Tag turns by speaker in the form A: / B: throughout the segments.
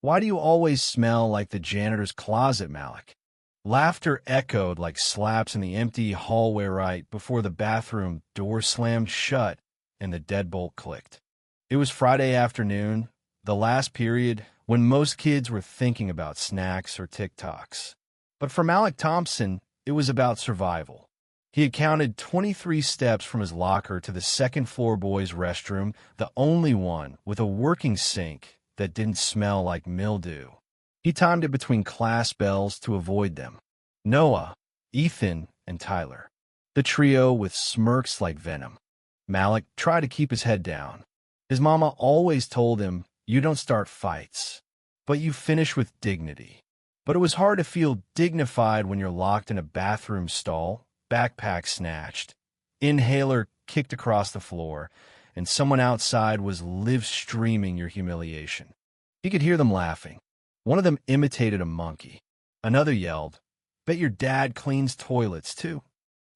A: Why do you always smell like the janitor's closet, Malik? Laughter echoed like slaps in the empty hallway right before the bathroom door slammed shut and the deadbolt clicked. It was Friday afternoon, the last period when most kids were thinking about snacks or TikToks. But for Malik Thompson, it was about survival. He had counted 23 steps from his locker to the second floor boys' restroom, the only one with a working sink that didn't smell like mildew. He timed it between class bells to avoid them. Noah, Ethan, and Tyler. The trio with smirks like venom. Malik tried to keep his head down. His mama always told him, "You don't start fights, but you finish with dignity." But it was hard to feel dignified when you're locked in a bathroom stall, backpack snatched, inhaler kicked across the floor, and someone outside was live streaming your humiliation. He could hear them laughing. One of them imitated a monkey. Another yelled, "Bet your dad cleans toilets, too."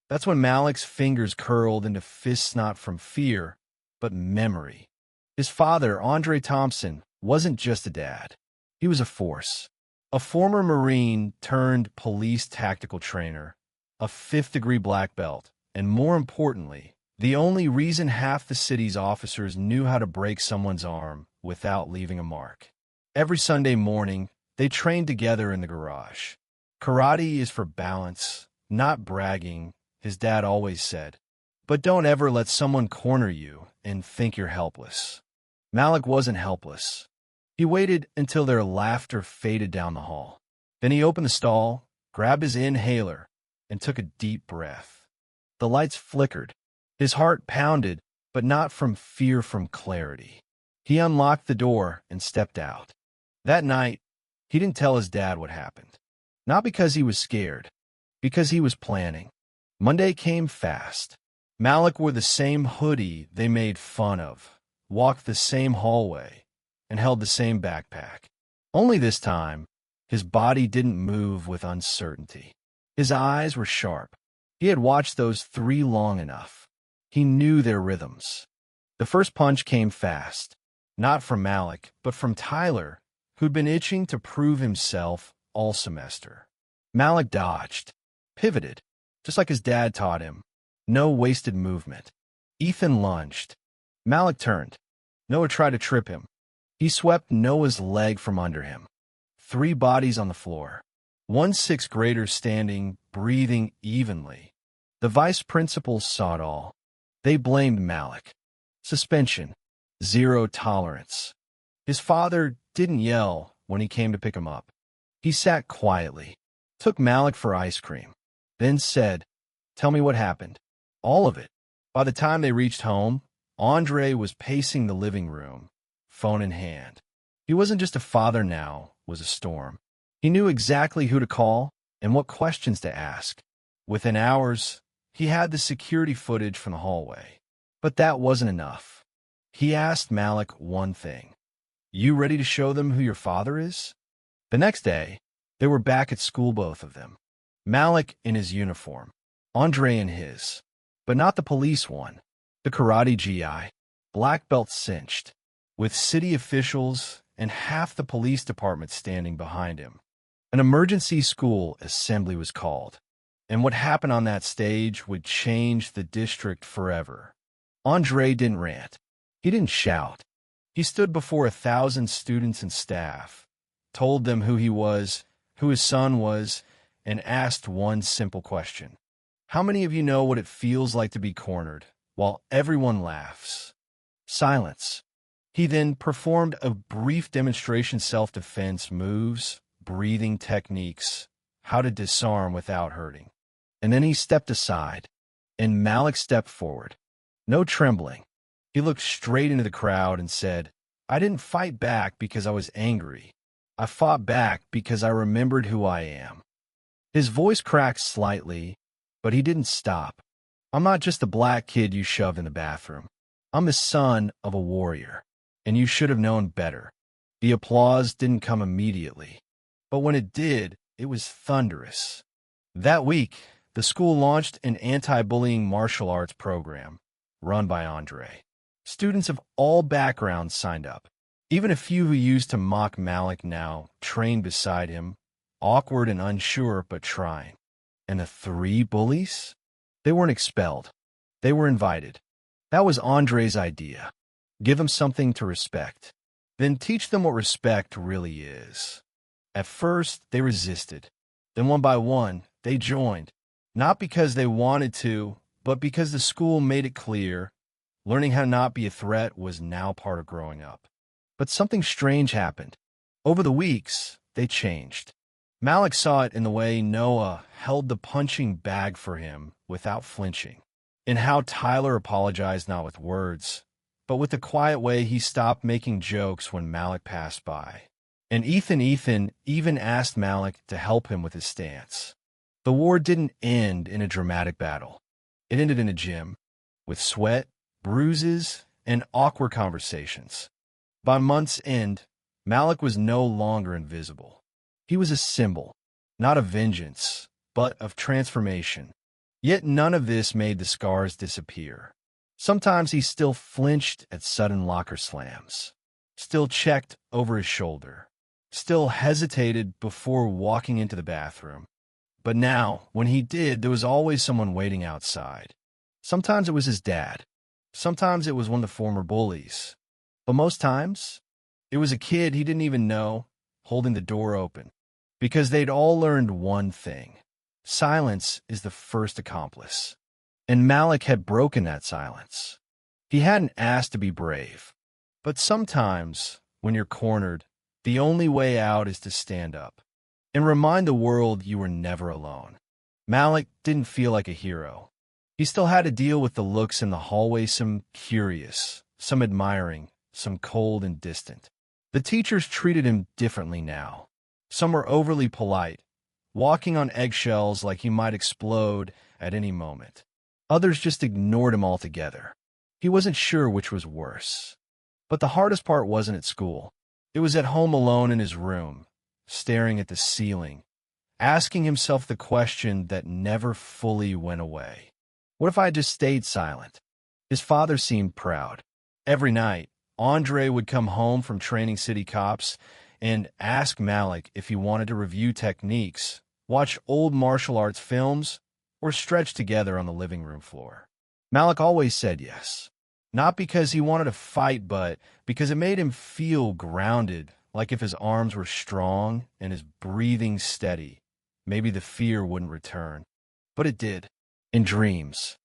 A: That's when Malik's fingers curled into fists not from fear, but memory. His father, Andre Thompson, wasn't just a dad. He was a force. A former Marine turned police tactical trainer, a fifth-degree black belt, and more importantly, the only reason half the city's officers knew how to break someone's arm without leaving a mark. Every Sunday morning, they trained together in the garage. Karate is for balance, not bragging, his dad always said. But don't ever let someone corner you and think you're helpless. Malik wasn't helpless. He waited until their laughter faded down the hall. Then he opened the stall, grabbed his inhaler, and took a deep breath. The lights flickered. His heart pounded, but not from fear, from clarity. He unlocked the door and stepped out. That night, he didn't tell his dad what happened. Not because he was scared, because he was planning. Monday came fast. Malik wore the same hoodie they made fun of, walked the same hallway, and held the same backpack. Only this time, his body didn't move with uncertainty. His eyes were sharp. He had watched those three long enough. He knew their rhythms. The first punch came fast, not from Malik, but from Tyler, who'd been itching to prove himself all semester. Malik dodged, pivoted, just like his dad taught him. No wasted movement. Ethan lunged. Malik turned. Noah tried to trip him. He swept Noah's leg from under him. 3 bodies on the floor. 1 sixth grader standing, breathing evenly. The vice principals saw it all. They blamed Malik. Suspension. 0 tolerance. His father didn't yell when he came to pick him up. He sat quietly, took Malik for ice cream, then said, "Tell me what happened." All of it. By the time they reached home, Andre was pacing the living room, phone in hand. He wasn't just a father now, was a storm. He knew exactly who to call and what questions to ask. Within hours, he had the security footage from the hallway. But that wasn't enough. He asked Malik one thing. "You ready to show them who your father is?" The next day, they were back at school, both of them. Malik in his uniform, Andre in his, but not the police one, the karate GI, black belt cinched, with city officials and half the police department standing behind him. An emergency school assembly was called, and what happened on that stage would change the district forever. Andre didn't rant. He didn't shout. He stood before 1,000 students and staff, told them who he was, who his son was, and asked one simple question. How many of you know what it feels like to be cornered, while everyone laughs? Silence. He then performed a brief demonstration self-defense moves, breathing techniques, how to disarm without hurting. And then he stepped aside, and Malik stepped forward. No trembling. He looked straight into the crowd and said, "I didn't fight back because I was angry. I fought back because I remembered who I am." His voice cracked slightly, but he didn't stop. "I'm not just a black kid you shoved in the bathroom. I'm the son of a warrior, and you should have known better." The applause didn't come immediately, but when it did, it was thunderous. That week, the school launched an anti-bullying martial arts program run by Andre. Students of all backgrounds signed up. Even a few who used to mock Malik now trained beside him, awkward and unsure but trying. And the 3 bullies? They weren't expelled. They were invited. That was Andre's idea. Give them something to respect. Then teach them what respect really is. At first, they resisted. Then one by one, they joined. Not because they wanted to, but because the school made it clear learning how to not be a threat was now part of growing up. But something strange happened. Over the weeks, they changed. Malik saw it in the way Noah held the punching bag for him without flinching, in how Tyler apologized not with words, but with the quiet way he stopped making jokes when Malik passed by. And Ethan even asked Malik to help him with his stance. The war didn't end in a dramatic battle. It ended in a gym, with sweat, bruises, and awkward conversations. By month's end, Malik was no longer invisible. He was a symbol, not of vengeance, but of transformation. Yet none of this made the scars disappear. Sometimes he still flinched at sudden locker slams, still checked over his shoulder, still hesitated before walking into the bathroom. But now, when he did, there was always someone waiting outside. Sometimes it was his dad. Sometimes it was one of the former bullies. But most times, it was a kid he didn't even know holding the door open. Because they'd all learned one thing. Silence is the first accomplice. And Malik had broken that silence. He hadn't asked to be brave. But sometimes, when you're cornered, the only way out is to stand up and remind the world you were never alone. Malik didn't feel like a hero. He still had to deal with the looks in the hallway, some curious, some admiring, some cold and distant. The teachers treated him differently now. Some were overly polite, walking on eggshells like he might explode at any moment. Others just ignored him altogether. He wasn't sure which was worse. But the hardest part wasn't at school. It was at home alone in his room, staring at the ceiling, asking himself the question that never fully went away. What if I had just stayed silent? His father seemed proud. Every night, Andre would come home from training city cops and ask Malik if he wanted to review techniques, watch old martial arts films, or stretch together on the living room floor. Malik always said yes. Not because he wanted to fight, but because it made him feel grounded, like if his arms were strong and his breathing steady, maybe the fear wouldn't return. But it did. In dreams.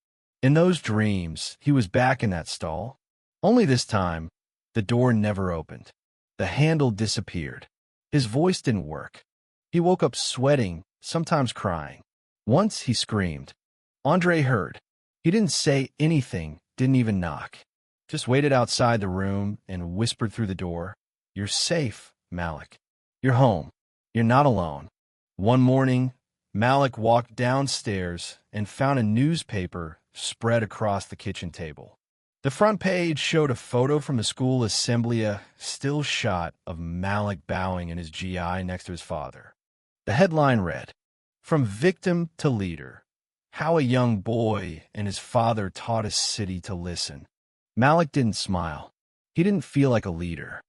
A: In those dreams, he was back in that stall. Only this time, the door never opened. The handle disappeared. His voice didn't work. He woke up sweating, sometimes crying. Once he screamed. Andre heard. He didn't say anything, didn't even knock. Just waited outside the room and whispered through the door, "You're safe, Malik. You're home. You're not alone." One morning, Malik walked downstairs and found a newspaper spread across the kitchen table. The front page showed a photo from the school assembly, a still shot of Malik bowing in his GI next to his father. The headline read, "From Victim to Leader, How a Young Boy and His Father Taught a City to Listen." Malik didn't smile. He didn't feel like a leader.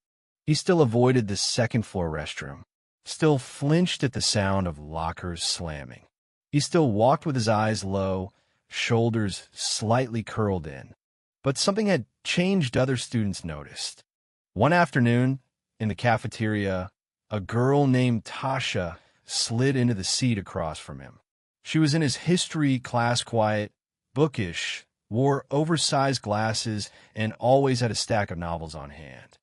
A: He still avoided the second-floor restroom, still flinched at the sound of lockers slamming. He still walked with his eyes low, shoulders slightly curled in. But something had changed. Other students noticed. One afternoon, in the cafeteria, a girl named Tasha slid into the seat across from him. She was in his history class, quiet, bookish, wore oversized glasses, and always had a stack of novels on hand.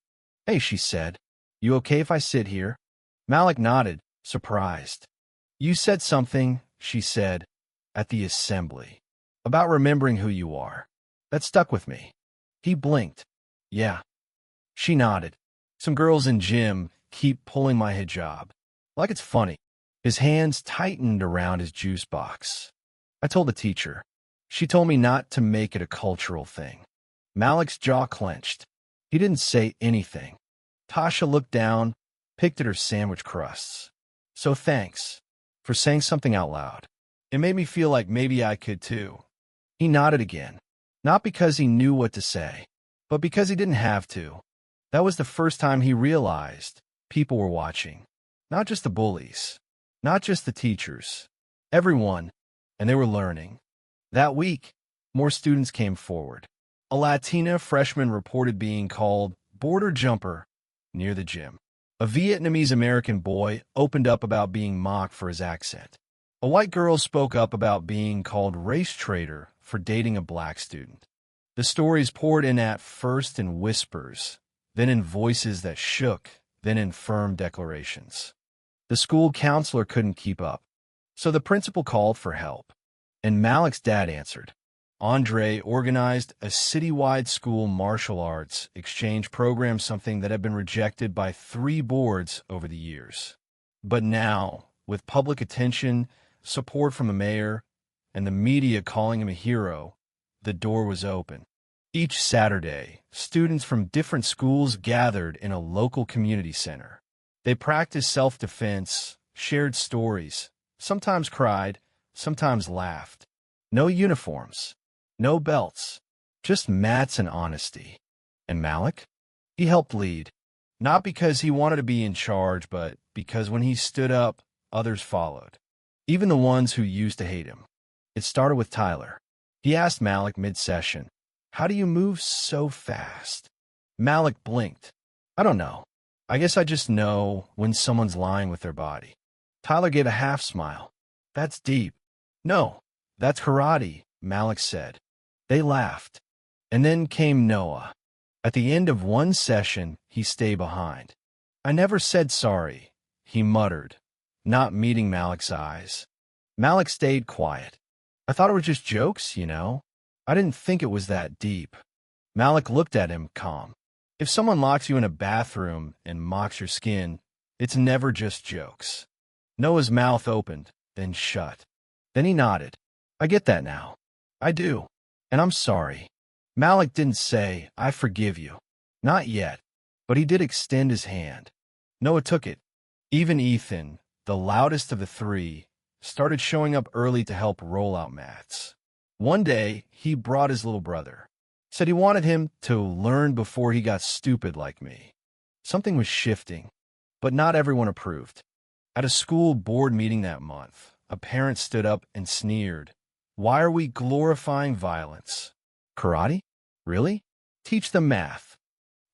A: "Hey," she said, "you okay if I sit here?" Malik nodded, surprised. "You said something," she said, "at the assembly, about remembering who you are. That stuck with me." He blinked. "Yeah." She nodded. "Some girls in gym keep pulling my hijab. Like it's funny." His hands tightened around his juice box. "I told the teacher. She told me not to make it a cultural thing." Malik's jaw clenched. He didn't say anything. Tasha looked down, picked at her sandwich crusts. "So thanks for saying something out loud. It made me feel like maybe I could too." He nodded again. Not because he knew what to say, but because he didn't have to. That was the first time he realized people were watching. Not just the bullies, not just the teachers, everyone, and they were learning. That week, more students came forward. A Latina freshman reported being called border jumper near the gym. A Vietnamese-American boy opened up about being mocked for his accent. A white girl spoke up about being called race traitor for dating a black student. The stories poured in at first in whispers, then in voices that shook, then in firm declarations. The school counselor couldn't keep up, so the principal called for help, and Malik's dad answered. Andre organized a citywide school martial arts exchange program, something that had been rejected by 3 boards over the years. But now, with public attention, support from the mayor, and the media calling him a hero, the door was open. Each Saturday, students from different schools gathered in a local community center. They practiced self-defense, shared stories, sometimes cried, sometimes laughed. No uniforms. No belts, just mats and honesty. And Malik? He helped lead, not because he wanted to be in charge, but because when he stood up, others followed, even the ones who used to hate him. It started with Tyler. He asked Malik mid-session, "How do you move so fast?" Malik blinked. "I don't know. I guess I just know when someone's lying with their body." Tyler gave a half smile. "That's deep." "No, that's karate," Malik said. They laughed. And then came Noah. At the end of one session, he stayed behind. "I never said sorry," he muttered, not meeting Malik's eyes. Malik stayed quiet. "I thought it was just jokes, you know. I didn't think it was that deep." Malik looked at him, calm. "If someone locks you in a bathroom and mocks your skin, it's never just jokes." Noah's mouth opened, then shut. Then he nodded. "I get that now. I do. And I'm sorry." Malik didn't say, "I forgive you." Not yet. But he did extend his hand. Noah took it. Even Ethan, the loudest of the 3, started showing up early to help roll out mats. One day, he brought his little brother. Said he wanted him to learn before he got stupid like me. Something was shifting, but not everyone approved. At a school board meeting that month, a parent stood up and sneered. "Why are we glorifying violence? Karate? Really? Teach them math."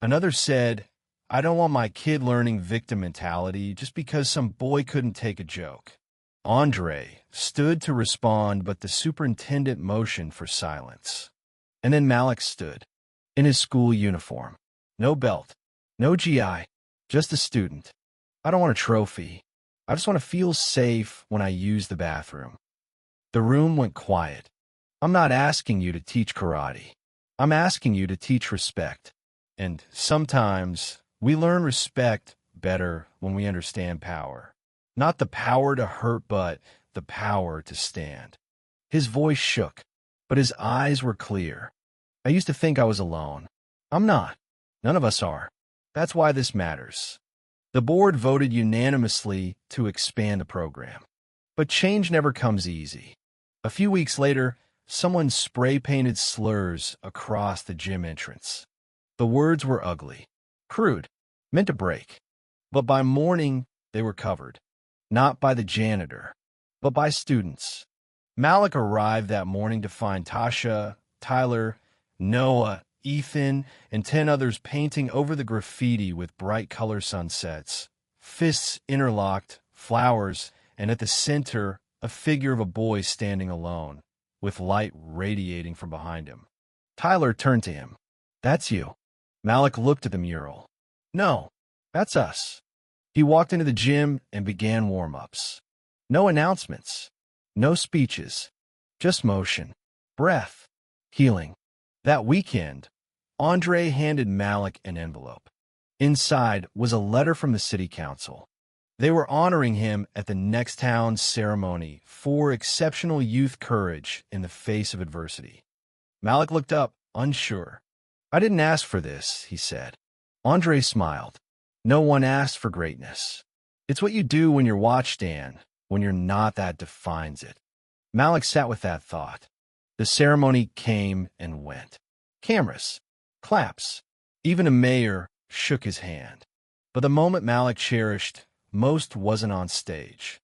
A: Another said, "I don't want my kid learning victim mentality just because some boy couldn't take a joke." Andre stood to respond, but the superintendent motioned for silence. And then Malik stood, in his school uniform. No belt, no GI, just a student. "I don't want a trophy. I just want to feel safe when I use the bathroom." The room went quiet. "I'm not asking you to teach karate. I'm asking you to teach respect. And sometimes we learn respect better when we understand power. Not the power to hurt, but the power to stand." His voice shook, but his eyes were clear. "I used to think I was alone. I'm not. None of us are. That's why this matters." The board voted unanimously to expand the program. But change never comes easy. A few weeks later, someone spray-painted slurs across the gym entrance. The words were ugly, crude, meant to break. But by morning, they were covered. Not by the janitor, but by students. Malik arrived that morning to find Tasha, Tyler, Noah, Ethan, and 10 others painting over the graffiti with bright color sunsets, fists interlocked, flowers, and at the center, a figure of a boy standing alone, with light radiating from behind him. Tyler turned to him. "That's you." Malik looked at the mural. "No, that's us." He walked into the gym and began warm-ups. No announcements, no speeches, just motion, breath, healing. That weekend, Andre handed Malik an envelope. Inside was a letter from the city council. They were honoring him at the next town's ceremony for exceptional youth courage in the face of adversity. Malik looked up, unsure. "I didn't ask for this," he said. Andre smiled. "No one asked for greatness. It's what you do when you're watched, Dan, when you're not, that defines it." Malik sat with that thought. The ceremony came and went. Cameras, claps, even a mayor shook his hand. But the moment Malik cherished most wasn't on stage.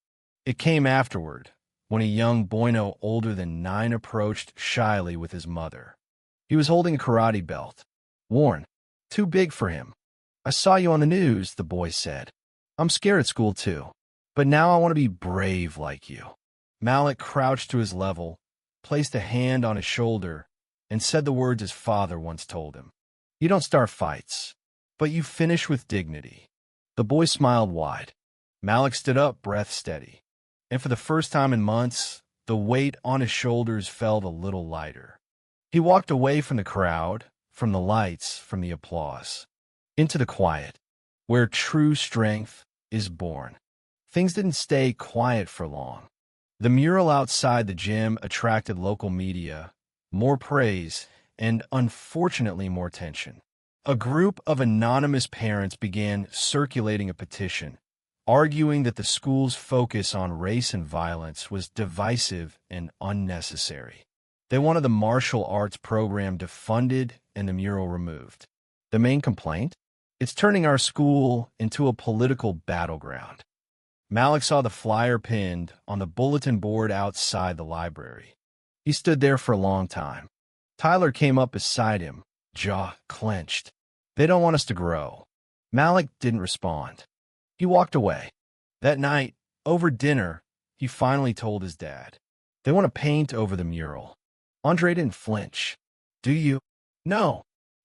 A: It came afterward, when a young boy no older than 9 approached shyly with his mother. He was holding a karate belt. Worn. Too big for him. "I saw you on the news," the boy said. "I'm scared at school too. But now I want to be brave like you." Malik crouched to his level, placed a hand on his shoulder, and said the words his father once told him. "You don't start fights, but you finish with dignity." The boy smiled wide. Malik stood up, breath steady. And for the first time in months, the weight on his shoulders felt a little lighter. He walked away from the crowd, from the lights, from the applause, into the quiet, where true strength is born. Things didn't stay quiet for long. The mural outside the gym attracted local media, more praise, and unfortunately more tension. A group of anonymous parents began circulating a petition, arguing that the school's focus on race and violence was divisive and unnecessary. They wanted the martial arts program defunded and the mural removed. The main complaint? It's turning our school into a political battleground. Malik saw the flyer pinned on the bulletin board outside the library. He stood there for a long time. Tyler came up beside him, jaw clenched. "They don't want us to grow." Malik didn't respond. He walked away. That night, over dinner, he finally told his dad. "They want to paint over the mural." Andre didn't flinch. "Do you?" "No."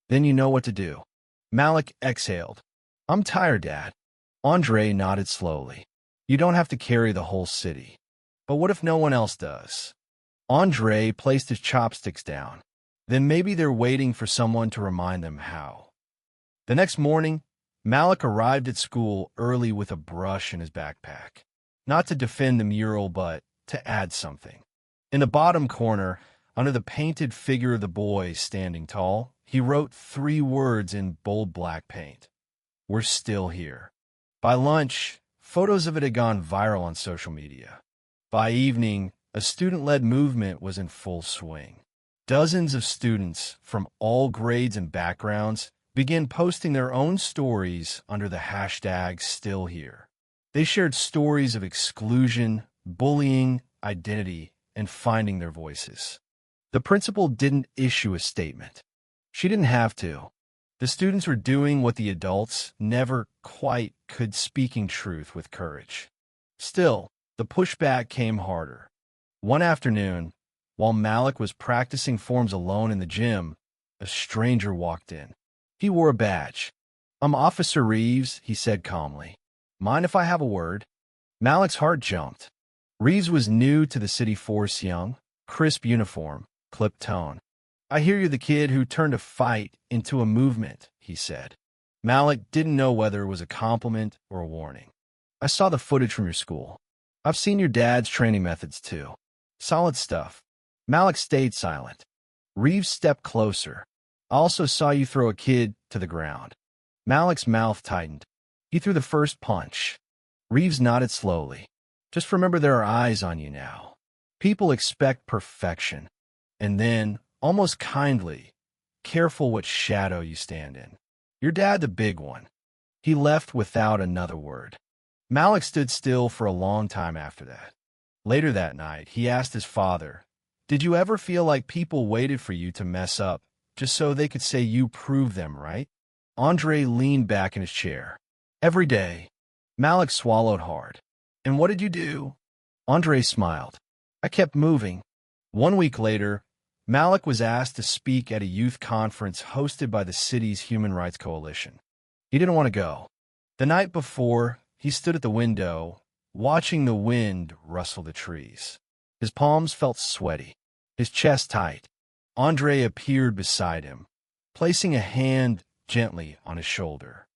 A: "Then you know what to do." Malik exhaled. "I'm tired, Dad." Andre nodded slowly. "You don't have to carry the whole city. But what if no one else does?" Andre placed his chopsticks down. Then maybe they're waiting for someone to remind them how. The next morning, Malik arrived at school early with a brush in his backpack. Not to defend the mural, but to add something. In the bottom corner, under the painted figure of the boy standing tall, he wrote 3 words in bold black paint. "We're still here." By lunch, photos of it had gone viral on social media. By evening, a student-led movement was in full swing. Dozens of students from all grades and backgrounds began posting their own stories under the hashtag #StillHere. They shared stories of exclusion, bullying, identity, and finding their voices. The principal didn't issue a statement. She didn't have to. The students were doing what the adults never quite could, speaking truth with courage. Still, the pushback came harder. One afternoon, while Malik was practicing forms alone in the gym, a stranger walked in. He wore a badge. "I'm Officer Reeves," he said calmly. "Mind if I have a word?" Malik's heart jumped. Reeves was new to the city force, young, crisp uniform, clipped tone. "I hear you're the kid who turned a fight into a movement," he said. Malik didn't know whether it was a compliment or a warning. "I saw the footage from your school. I've seen your dad's training methods too. Solid stuff." Malik stayed silent. Reeves stepped closer. "I also saw you throw a kid to the ground." Malik's mouth tightened. He threw the first punch. Reeves nodded slowly. "Just remember there are eyes on you now. People expect perfection." And then, almost kindly, "Careful what shadow you stand in. Your dad the big one." He left without another word. Malik stood still for a long time after that. Later that night, he asked his father, "Did you ever feel like people waited for you to mess up just so they could say you proved them right?" Andre leaned back in his chair. "Every day." Malik swallowed hard. "And what did you do?" Andre smiled. "I kept moving." 1 week later, Malik was asked to speak at a youth conference hosted by the city's Human Rights Coalition. He didn't want to go. The night before, he stood at the window, watching the wind rustle the trees. His palms felt sweaty, his chest tight. Andre appeared beside him, placing a hand gently on his shoulder.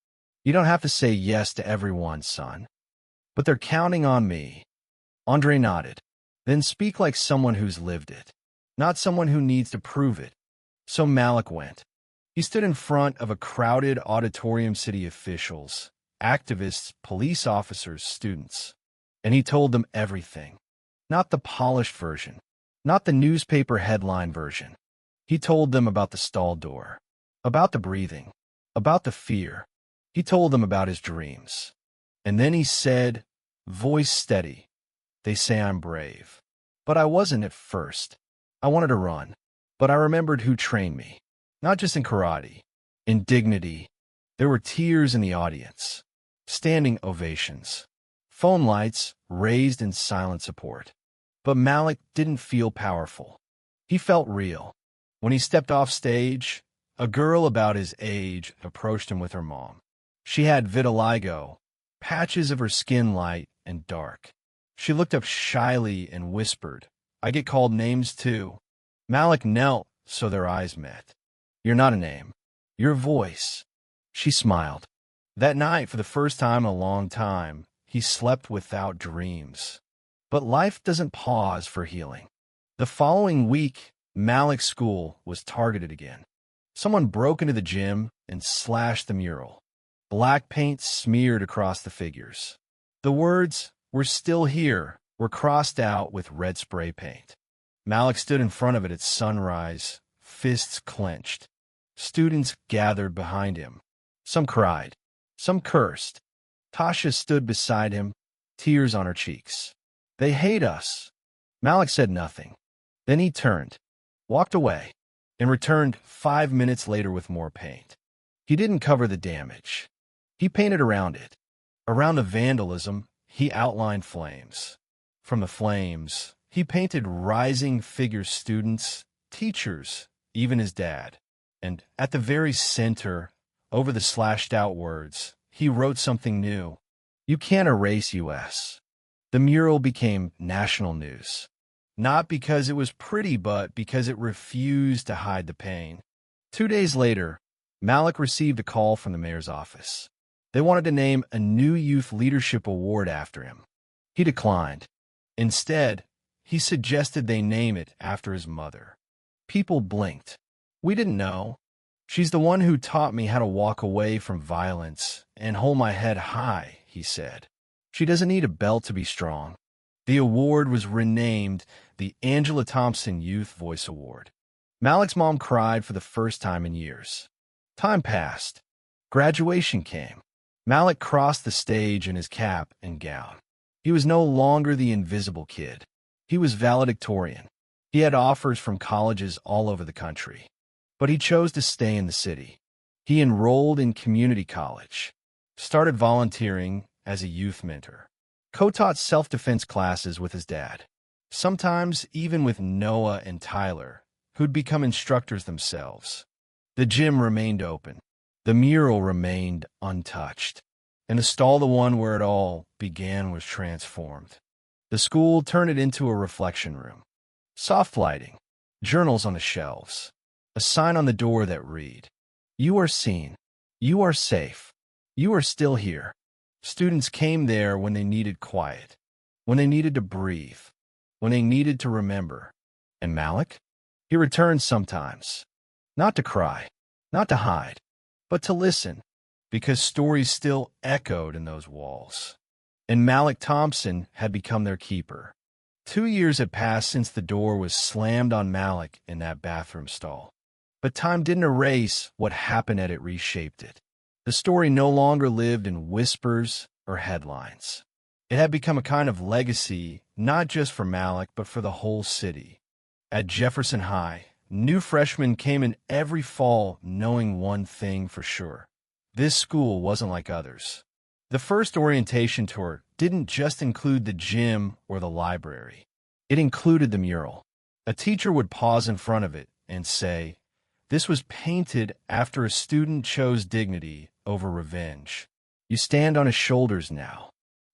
A: "You don't have to say yes to everyone, son. But they're counting on me." Andre nodded. "Then speak like someone who's lived it, not someone who needs to prove it." So Malik went. He stood in front of a crowded auditorium, city officials, activists, police officers, students. And he told them everything. Not the polished version, not the newspaper headline version. He told them about the stall door, about the breathing, about the fear, He told them about his dreams. And then he said, voice steady, they say I'm brave. But I wasn't at first. I wanted to run. But I remembered who trained me. Not just in karate, in dignity. There were tears in the audience. Standing ovations. Phone lights raised in silent support. But Malik didn't feel powerful. He felt real. When he stepped off stage, a girl about his age approached him with her mom. She had vitiligo, patches of her skin light and dark. She looked up shyly and whispered, I get called names too. Malik knelt so their eyes met. You're not a name. You're a voice. She smiled. That night, for the first time in a long time, he slept without dreams. But life doesn't pause for healing. The following week, Malik's school was targeted again. Someone broke into the gym and slashed the mural. Black paint smeared across the figures. The words, "We're still here," were crossed out with red spray paint. Malik stood in front of it at sunrise, fists clenched. Students gathered behind him. Some cried. Some cursed. Tasha stood beside him, tears on her cheeks. They hate us. Malik said nothing. Then he turned, walked away, and returned 5 minutes later with more paint. He didn't cover the damage. He painted around it. Around the vandalism, he outlined flames. From the flames, he painted rising figure students, teachers, even his dad. And at the very center, over the slashed-out words, he wrote something new. You can't erase U.S. The mural became national news. Not because it was pretty, but because it refused to hide the pain. 2 days later, Malik received a call from the mayor's office. They wanted to name a new youth leadership award after him. He declined. Instead, he suggested they name it after his mother. People blinked. We didn't know. She's the one who taught me how to walk away from violence and hold my head high, he said. She doesn't need a belt to be strong. The award was renamed the Angela Thompson Youth Voice Award. Malik's mom cried for the first time in years. Time passed. Graduation came. Malik crossed the stage in his cap and gown. He was no longer the invisible kid. He was valedictorian. He had offers from colleges all over the country. But he chose to stay in the city. He enrolled in community college, started volunteering as a youth mentor, co-taught self-defense classes with his dad, sometimes even with Noah and Tyler, who'd become instructors themselves. The gym remained open. The mural remained untouched. And the stall, the one where it all began, was transformed. The school turned it into a reflection room. Soft lighting, journals on the shelves, a sign on the door that read, You are seen. You are safe. You are still here. Students came there when they needed quiet, when they needed to breathe, when they needed to remember. And Malik? He returned sometimes, not to cry, not to hide, but to listen, because stories still echoed in those walls. And Malik Thompson had become their keeper. 2 years had passed since the door was slammed on Malik in that bathroom stall. But time didn't erase what happened, it reshaped it. The story no longer lived in whispers or headlines. It had become a kind of legacy, not just for Malik, but for the whole city. At Jefferson High, new freshmen came in every fall knowing one thing for sure. This school wasn't like others. The first orientation tour didn't just include the gym or the library. It included the mural. A teacher would pause in front of it and say, This was painted after a student chose dignity over revenge. You stand on his shoulders now.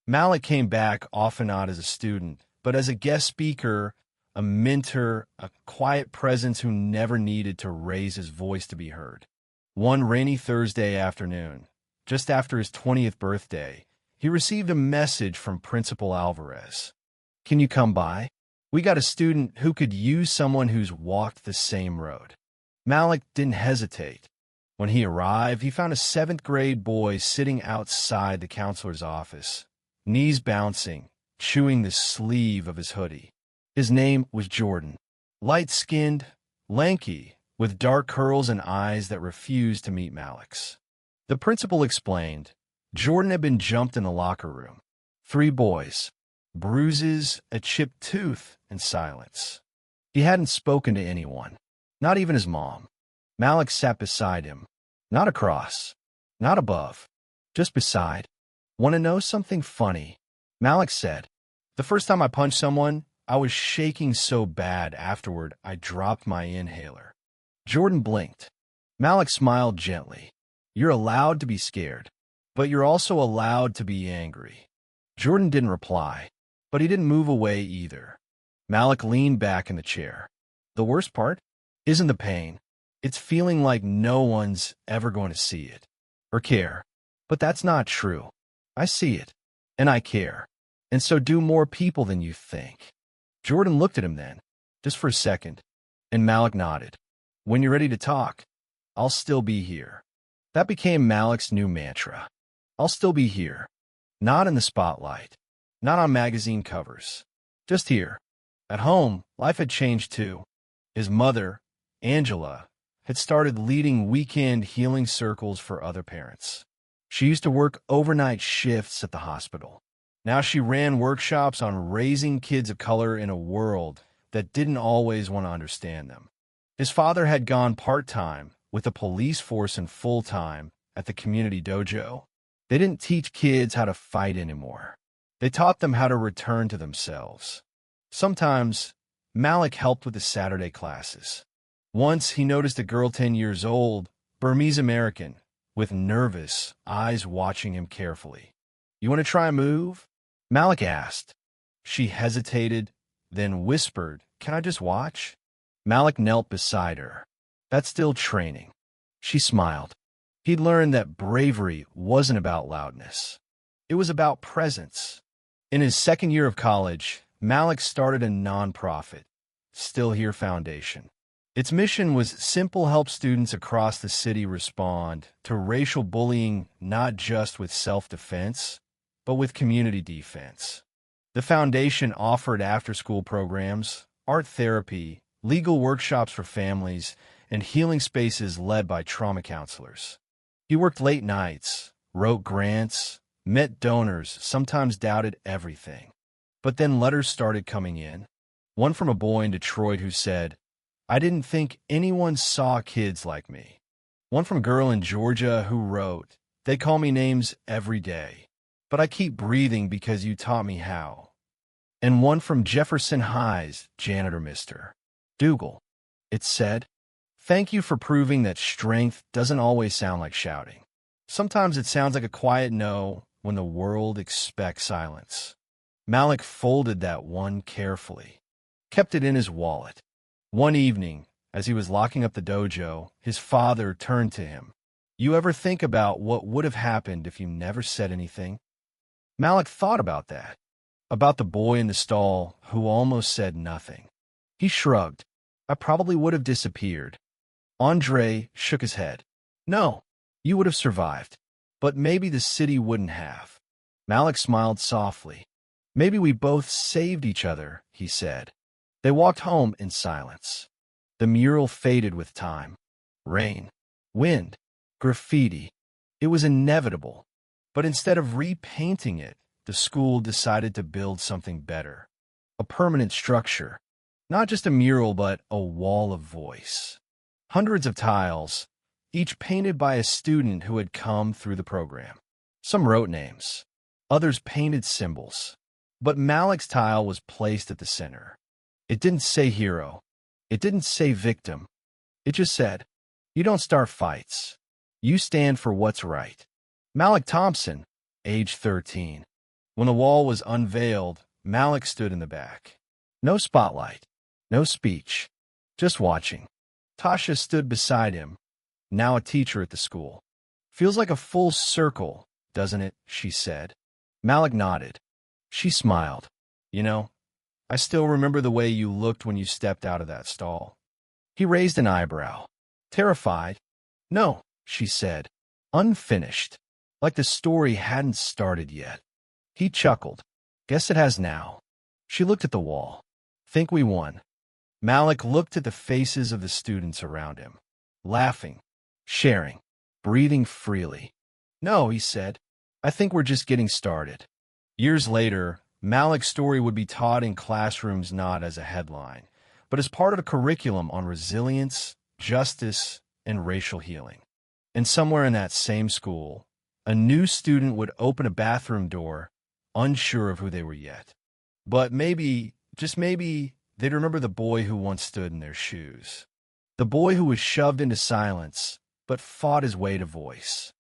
A: Malik came back often not as a student, but as a guest speaker, a mentor, a quiet presence who never needed to raise his voice to be heard. One rainy Thursday afternoon, just after his 20th birthday, he received a message from Principal Alvarez. Can you come by? We got a student who could use someone who's walked the same road. Malik didn't hesitate. When he arrived, he found a 7th grade boy sitting outside the counselor's office, knees bouncing, chewing the sleeve of his hoodie. His name was Jordan, light-skinned, lanky, with dark curls and eyes that refused to meet Malik's. The principal explained. Jordan had been jumped in the locker room. 3 boys, bruises, a chipped tooth, and silence. He hadn't spoken to anyone, not even his mom. Malik sat beside him, not across, not above, just beside. Want to know something funny? Malik said. The first time I punched someone, I was shaking so bad afterward I dropped my inhaler. Jordan blinked. Malik smiled gently. You're allowed to be scared, but you're also allowed to be angry. Jordan didn't reply, but he didn't move away either. Malik leaned back in the chair. The worst part isn't the pain. It's feeling like no one's ever going to see it or care. But that's not true. I see it, and I care. And so do more people than you think. Jordan looked at him then, just for a second, and Malik nodded. When you're ready to talk, I'll still be here. That became Malik's new mantra. I'll still be here. Not in the spotlight. Not on magazine covers. Just here. At home, life had changed too. His mother, Angela, had started leading weekend healing circles for other parents. She used to work overnight shifts at the hospital. Now she ran workshops on raising kids of color in a world that didn't always want to understand them. His father had gone part-time with a police force and full-time at the community dojo. They didn't teach kids how to fight anymore. They taught them how to return to themselves. Sometimes, Malik helped with the Saturday classes. Once, he noticed a girl 10 years old, Burmese American, with nervous eyes watching him carefully. You want to try a move? Malik asked. She hesitated, then whispered, Can I just watch? Malik knelt beside her. That's still training. She smiled. He'd learned that bravery wasn't about loudness. It was about presence. In his second year of college, Malik started a nonprofit, Still Here Foundation. Its mission was simple: help students across the city respond to racial bullying not just with self-defense, but with community defense. The foundation offered after-school programs, art therapy, legal workshops for families, and healing spaces led by trauma counselors. He worked late nights, wrote grants, met donors, sometimes doubted everything. But then letters started coming in. One from a boy in Detroit who said, I didn't think anyone saw kids like me. One from a girl in Georgia who wrote, They call me names every day, but I keep breathing because you taught me how. And one from Jefferson High's janitor, Mr. Dougal. It said, Thank you for proving that strength doesn't always sound like shouting. Sometimes it sounds like a quiet no when the world expects silence. Malik folded that one carefully, kept it in his wallet. One evening, as he was locking up the dojo, his father turned to him. You ever think about what would have happened if you never said anything? Malik thought about that, about the boy in the stall who almost said nothing. He shrugged. I probably would have disappeared. Andre shook his head. No, you would have survived, but maybe the city wouldn't have. Malik smiled softly. Maybe we both saved each other, he said. They walked home in silence. The mural faded with time. Rain, wind, graffiti. It was inevitable. But instead of repainting it, the school decided to build something better. A permanent structure. Not just a mural, but a wall of voice. Hundreds of tiles, each painted by a student who had come through the program. Some wrote names. Others painted symbols. But Malik's tile was placed at the center. It didn't say hero. It didn't say victim. It just said, you don't start fights. You stand for what's right. Malik Thompson, age 13. When the wall was unveiled, Malik stood in the back. No spotlight. No speech. Just watching. Tasha stood beside him, now a teacher at the school. Feels like a full circle, doesn't it? She said. Malik nodded. She smiled. You know, I still remember the way you looked when you stepped out of that stall. He raised an eyebrow. Terrified. No, she said. Unfinished. Like the story hadn't started yet. He chuckled. Guess it has now. She looked at the wall. Think we won. Malik looked at the faces of the students around him. Laughing. Sharing. breathing freely. "No," he said. "I think we're just getting started." Years later, Malik's story would be taught in classrooms not as a headline, but as part of a curriculum on resilience, justice, and racial healing. And somewhere in that same school, a new student would open a bathroom door, unsure of who they were yet. But maybe, just maybe, they'd remember the boy who once stood in their shoes. The boy who was shoved into silence, but fought his way to voice.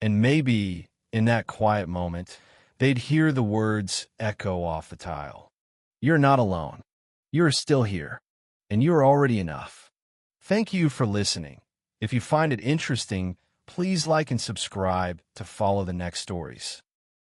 A: And maybe, in that quiet moment, they'd hear the words echo off the tile. "You're not alone. You're still here. And you're already enough." Thank you for listening. If you find it interesting, please like and subscribe to follow the next stories.